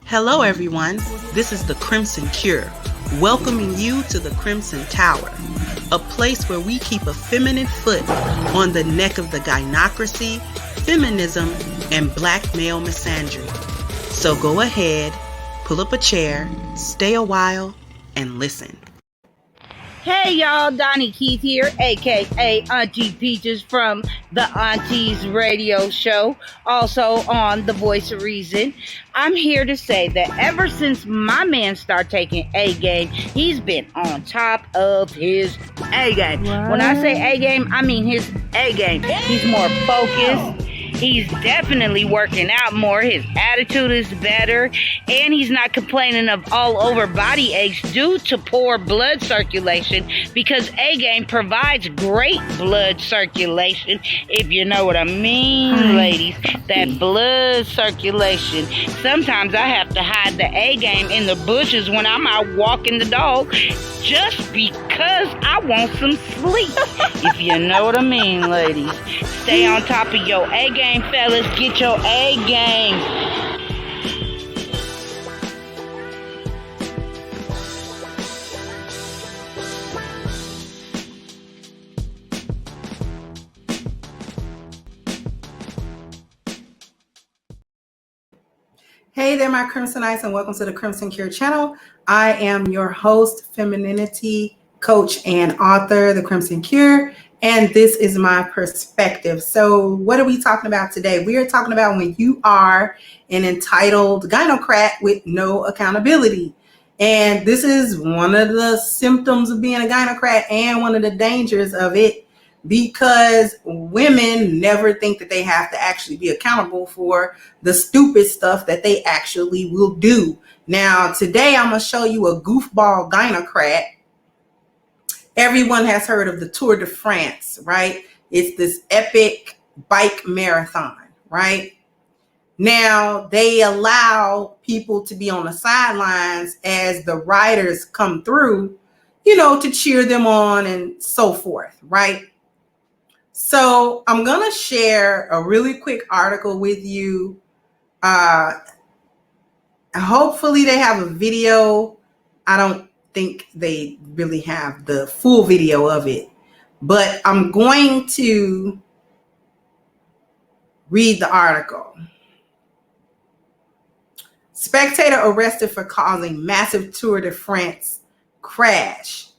Hello, everyone. This is the Crimson Cure, welcoming you to the Crimson Tower, a place where we keep a feminine foot on the neck of the gynocracy, feminism, and black male misandry. So go ahead, pull up a chair, stay a while, and listen. Hey y'all, Donnie Keith here, aka Auntie Peaches from the Aunties Radio Show, also on The Voice of Reason. I'm here to say that ever since my man started taking A game, he's been on top of his A game. What? When I say A game, I mean his A game. He's more focused. He's definitely working out more. His attitude is better. And he's not complaining of all over body aches due to poor blood circulation, because A-Game provides great blood circulation, if you know what I mean, ladies. That blood circulation. Sometimes I have to hide the A-Game in the bushes when I'm out walking the dog just because I want some sleep, if you know what I mean, ladies. Stay on top of your A-Game, fellas. Get your A-Game. Hey there, my Crimsonites, and welcome to the Crimson Cure channel. I am your host, femininity coach, and author, The Crimson Cure, and this is my perspective. So what are we talking about today? We are talking about when you are an entitled gynocrat with no accountability. And this is one of the symptoms of being a gynocrat and one of the dangers of it, because women never think that they have to actually be accountable for the stupid stuff that they actually will do. Now, today I'm going to show you a goofball gynocrat. Everyone has heard of the Tour de France, right? It's this epic bike marathon, right? Now, they allow people to be on the sidelines as the riders come through, to cheer them on and so forth, right? So I'm going to share a really quick article with you. Hopefully they have a video. I don't think they really have the full video of it, but I'm going to read the article. Spectator arrested for causing massive Tour de France crash.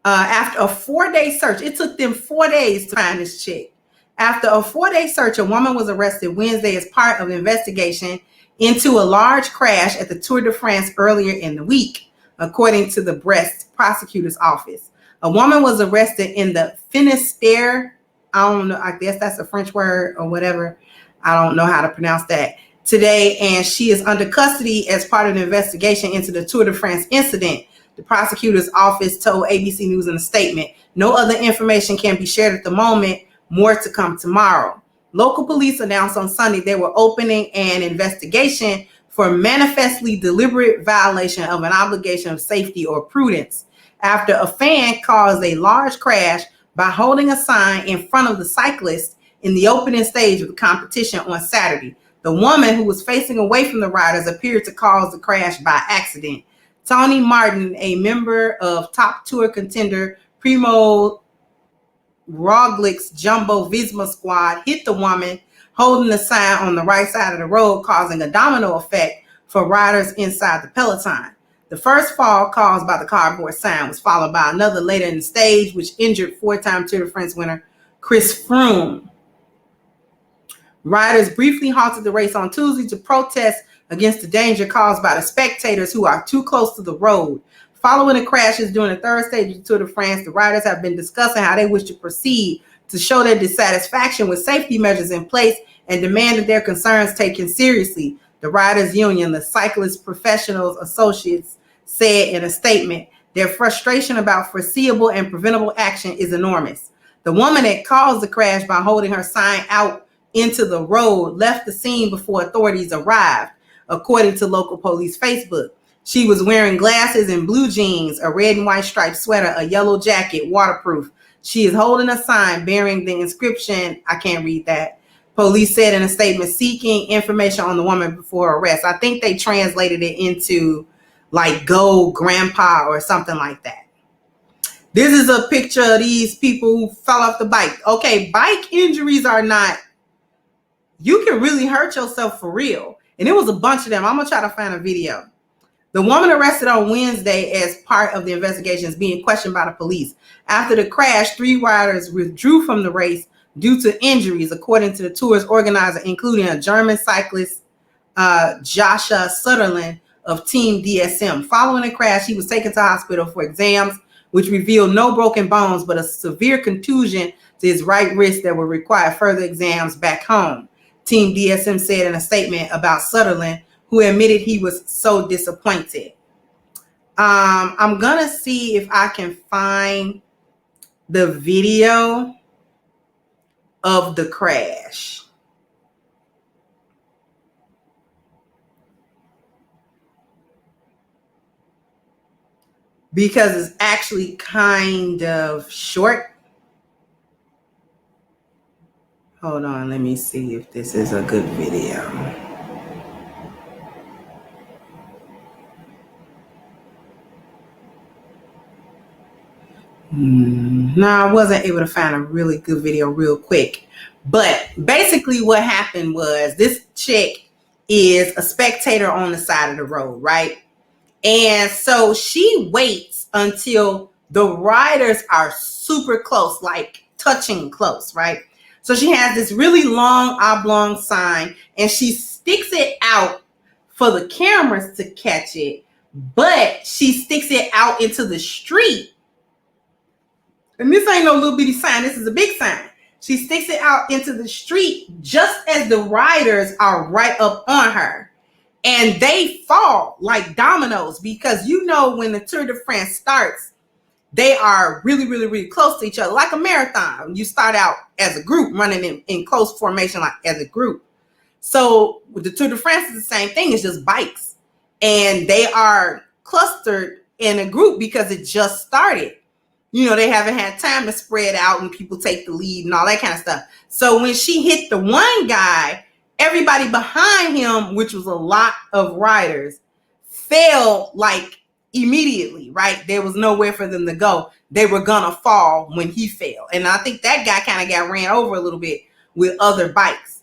After a 4-day search, it took them 4 days to find this chick. After a 4-day search, a woman was arrested Wednesday as part of an investigation into a large crash at the Tour de France earlier in the week, according to the Brest prosecutor's office. A woman was arrested in the Finisterre. I don't know, I guess that's a French word or whatever. I don't know how to pronounce that today, and she is under custody as part of an investigation into the Tour de France incident. The prosecutor's office told ABC News in a statement. No other information can be shared at the moment. More to come tomorrow. Local police announced on Sunday they were opening an investigation for manifestly deliberate violation of an obligation of safety or prudence after a fan caused a large crash by holding a sign in front of the cyclist in the opening stage of the competition on Saturday. The woman, who was facing away from the riders, appeared to cause the crash by accident. Tony Martin, a member of top tour contender Primo Roglic's Jumbo Visma squad, hit the woman holding the sign on the right side of the road, causing a domino effect for riders inside the peloton. The first fall, caused by the cardboard sign, was followed by another later in the stage, which injured 4-time Tour de France winner Chris Froome. Riders briefly halted the race on Tuesday to protest against the danger caused by the spectators who are too close to the road. Following the crashes during the third stage of the Tour de France, the riders have been discussing how they wish to proceed to show their dissatisfaction with safety measures in place and demanded their concerns taken seriously. The Riders Union, the Cyclist Professionals Associates, said in a statement, their frustration about foreseeable and preventable action is enormous. The woman that caused the crash by holding her sign out into the road left the scene before authorities arrived, according to local police Facebook. She was wearing glasses and blue jeans, a red and white striped sweater, a yellow jacket, waterproof. She is holding a sign bearing the inscription, I can't read that, Police said in a statement seeking information on the woman before arrest. I think they translated it into like go grandpa or something like that. This is a picture of these people who fell off the bike. Okay, bike injuries are not, you can really hurt yourself for real. And it was a bunch of them. I'm going to try to find a video. The woman arrested on Wednesday as part of the investigation is being questioned by the police. After the crash, 3 riders withdrew from the race due to injuries, according to the tour's organizer, including a German cyclist, Joshua Sutherland of Team DSM. Following the crash, he was taken to hospital for exams, which revealed no broken bones, but a severe contusion to his right wrist that would require further exams back home. Team DSM said in a statement about Sutherland, who admitted he was so disappointed. I'm gonna see if I can find the video of the crash. Because it's actually kind of short. Hold on, let me see if this is a good video. No, I wasn't able to find a really good video real quick. But basically what happened was this chick is a spectator on the side of the road, right? And so she waits until the riders are super close, like touching close, right? So she has this really long oblong sign and she sticks it out for the cameras to catch it, but she sticks it out into the street. And this ain't no little bitty sign. This is a big sign. She sticks it out into the street just as the riders are right up on her. And they fall like dominoes because you know when the Tour de France starts, they are really, really, really close to each other, like a marathon. You start out as a group running in close formation, like as a group. So with the Tour de France is the same thing. It's just bikes. And they are clustered in a group because it just started. You know, they haven't had time to spread out and people take the lead and all that kind of stuff. So when she hit the one guy, everybody behind him, which was a lot of riders, fell like immediately, right? There was nowhere for them to go. They were gonna fall when he fell. And I think that guy kind of got ran over a little bit with other bikes.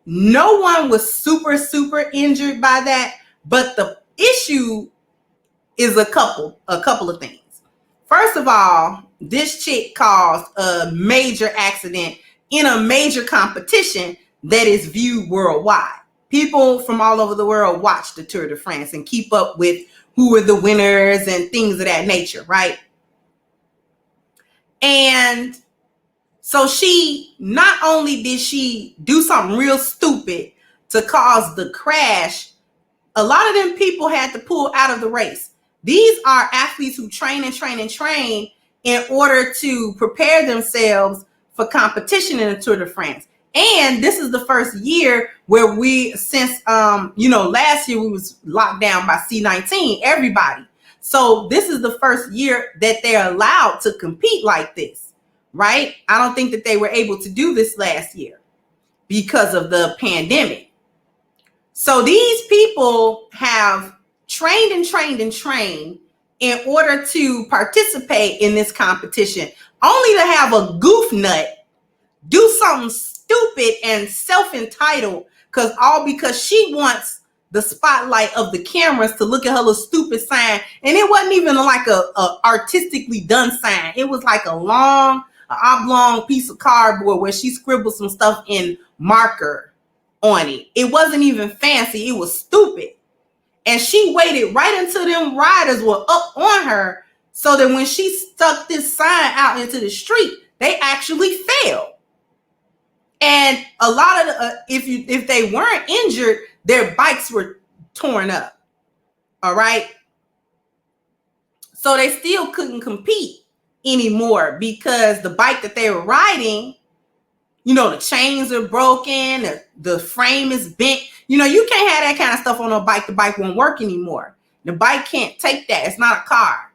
No one was super injured by that, but the issue is a couple of things. First of all, this chick caused a major accident in a major competition that is viewed worldwide. People from all over the world watch the Tour de France and keep up with who are the winners and things of that nature, right? And so she, not only did she do something real stupid to cause the crash, a lot of them people had to pull out of the race. These are athletes who train in order to prepare themselves for competition in the Tour de France. And this is the first year where since last year we was locked down by C-19, everybody. So this is the first year that they're allowed to compete like this, right? I don't think that they were able to do this last year because of the pandemic. So these people have trained in order to participate in this competition, only to have a goof nut do something stupid and self-entitled because she wants the spotlight of the cameras to look at her little stupid sign. And it wasn't even like a artistically done sign. It was like a long, oblong piece of cardboard where she scribbled some stuff in marker on it. It wasn't even fancy. It was stupid. And she waited right until them riders were up on her so that when she stuck this sign out into the street, they actually fell. And a lot of if they weren't injured, their bikes were torn up. All right. So they still couldn't compete anymore because the bike that they were riding, the chains are broken, the frame is bent. You can't have that kind of stuff on a bike. The bike won't work anymore. The bike can't take that. It's not a car.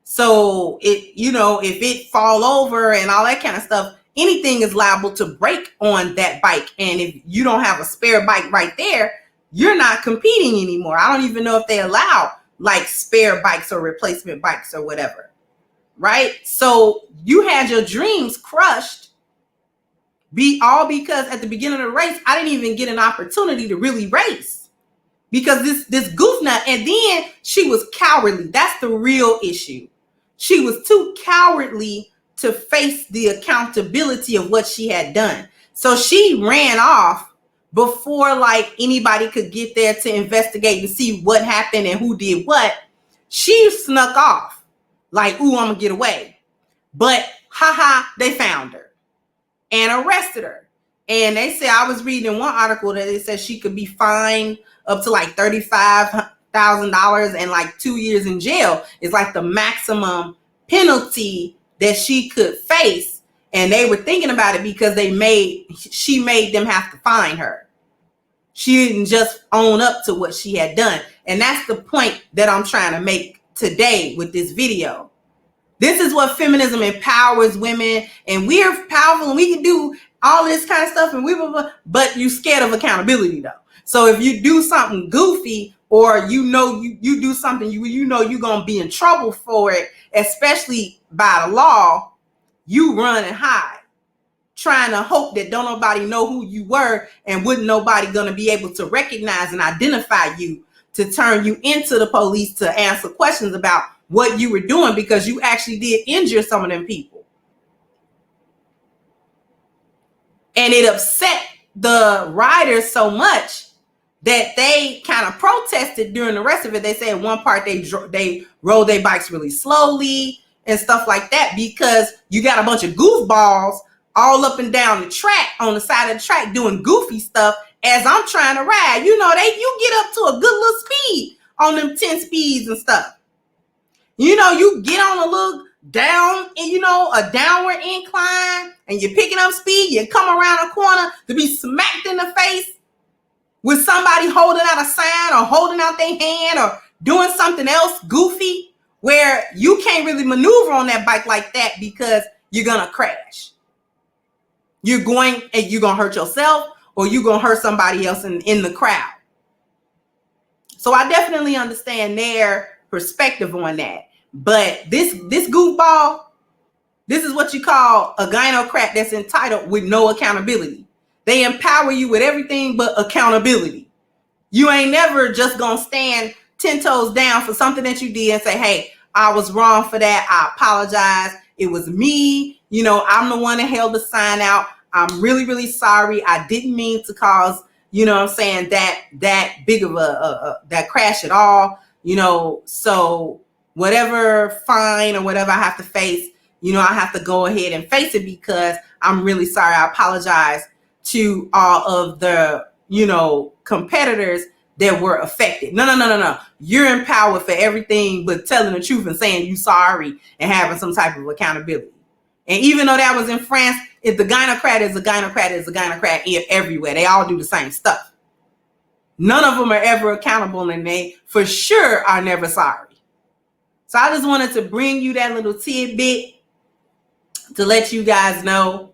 So if it fall over and all that kind of stuff, anything is liable to break on that bike. And if you don't have a spare bike right there, you're not competing anymore. I don't even know if they allow like spare bikes or replacement bikes or whatever, right? So you had your dreams crushed, all because at the beginning of the race, I didn't even get an opportunity to really race because this goof nut, and then she was cowardly. That's the real issue. She was too cowardly to face the accountability of what she had done. So she ran off before like anybody could get there to investigate and see what happened and who did what. She snuck off like, ooh, I'm gonna get away. But they found her and arrested her. And they said, I was reading one article that it said she could be fined up to like $35,000 and like 2 years in jail is like the maximum penalty that she could face. And they were thinking about it because she made them have to fine her. She didn't just own up to what she had done. And that's the point that I'm trying to make today with this video. This is what feminism empowers women, and we're powerful and we can do all this kind of stuff, and but you're scared of accountability though. So if you do something goofy, or you do something you know you're gonna be in trouble for it, especially by the law, you run and hide, trying to hope that don't nobody know who you were, and wouldn't nobody gonna be able to recognize and identify you to turn you into the police to answer questions about what you were doing, because you actually did injure some of them people. And it upset the riders so much that they kind of protested during the rest of it. They said in one part they rode their bikes really slowly and stuff like that, because you got a bunch of goofballs all up and down the track, on the side of the track, doing goofy stuff as I'm trying to ride. You know, you get up to a good little speed on them 10 speeds and stuff. You know, you get on a little down, and a downward incline, and you're picking up speed. You come around a corner to be smacked in the face with somebody holding out a sign or holding out their hand or doing something else goofy, where you can't really maneuver on that bike like that because you're going to crash. You're going to hurt yourself, or you're going to hurt somebody else in the crowd. So I definitely understand their perspective on that. But this goofball, this is what you call a gynocrat that's entitled with no accountability. They empower you with everything but accountability. You ain't never just gonna stand 10 toes down for something that you did and say, hey, I was wrong for that. I apologize. It was me. I'm the one that held the sign out. I'm really, really sorry. I didn't mean to cause, that big of that crash at all. So whatever fine or whatever I have to face, I have to go ahead and face it because I'm really sorry. I apologize to all of the, competitors that were affected. No. You're empowered for everything but telling the truth and saying you sorry and having some type of accountability. And even though that was in France, if the gynocrat is a gynocrat everywhere. They all do the same stuff. None of them are ever accountable, and they for sure are never sorry. So I just wanted to bring you that little tidbit to let you guys know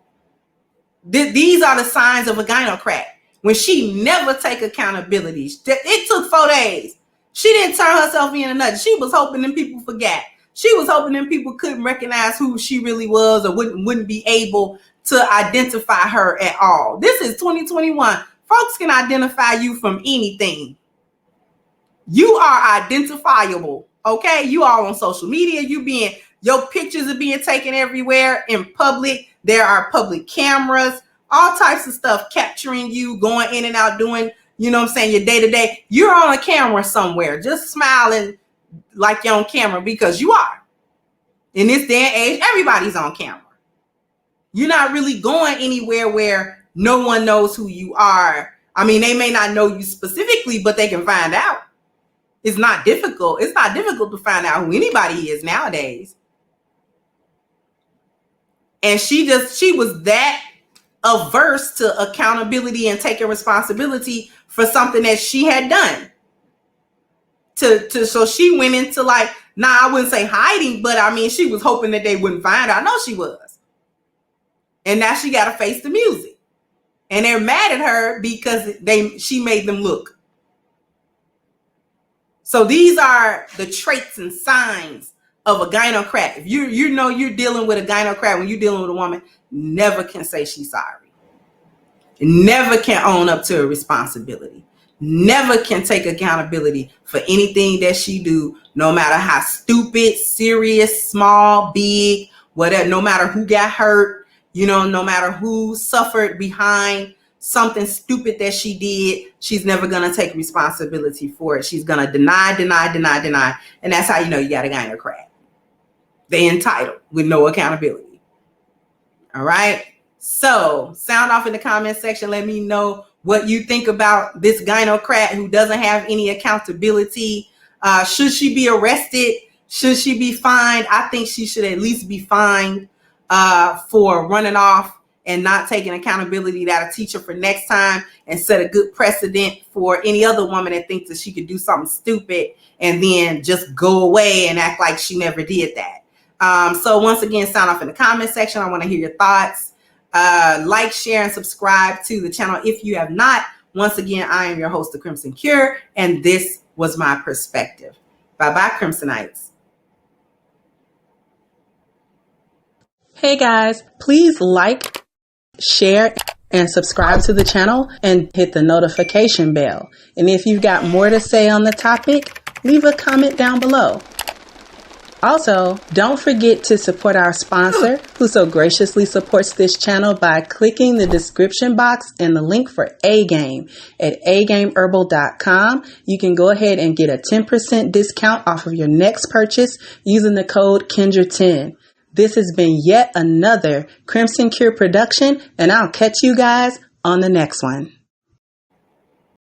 these are the signs of a gynocrat. When she never take accountability. It took 4 days. She didn't turn herself in or nothing. She was hoping them people forgot. She was hoping them people couldn't recognize who she really was, or wouldn't be able to identify her at all. This is 2021. Folks can identify you from anything. You are identifiable. Okay, you all on social media, your pictures are being taken everywhere in public. There are public cameras, all types of stuff capturing you, going in and out, doing, your day to day. You're on a camera somewhere, just smiling like you're on camera, because you are. In this day and age, everybody's on camera. You're not really going anywhere where no one knows who you are. I mean, they may not know you specifically, but they can find out. It's not difficult. It's not difficult to find out who anybody is nowadays. And she was that averse to accountability and taking responsibility for something that she had done. So she went into I wouldn't say hiding, but I mean, she was hoping that they wouldn't find her. I know she was. And now she got to face the music. And they're mad at her because she made them look. So these are the traits and signs of a gynocrat. If you know you're dealing with a gynocrat, when you're dealing with a woman, never can say she's sorry. Never can own up to a responsibility. Never can take accountability for anything that she do, no matter how stupid, serious, small, big, whatever, no matter who got hurt, no matter who suffered behind something stupid that she did, she's never going to take responsibility for it. She's going to deny. And that's how you know you got a gynocrat. They entitled with no accountability. All right. So sound off in the comment section. Let me know what you think about this gynocrat who doesn't have any accountability. Should she be arrested? Should she be fined? I think she should at least be fined for running off and not taking accountability. That'll teach her for next time and set a good precedent for any other woman that thinks that she could do something stupid and then just go away and act like she never did that. So once again, sound off in the comment section. I want to hear your thoughts. Like, share, and subscribe to the channel if you have not. Once again, I am your host, The Crimson Cure, and this was my perspective. Bye-bye, Crimsonites. Hey guys, please like, share, and subscribe to the channel and hit the notification bell. And if you've got more to say on the topic, leave a comment down below. Also, don't forget to support our sponsor who so graciously supports this channel by clicking the description box and the link for A-Game at agameherbal.com. You can go ahead and get a 10% discount off of your next purchase using the code Kendra10. This has been yet another Crimson Cure production, and I'll catch you guys on the next one.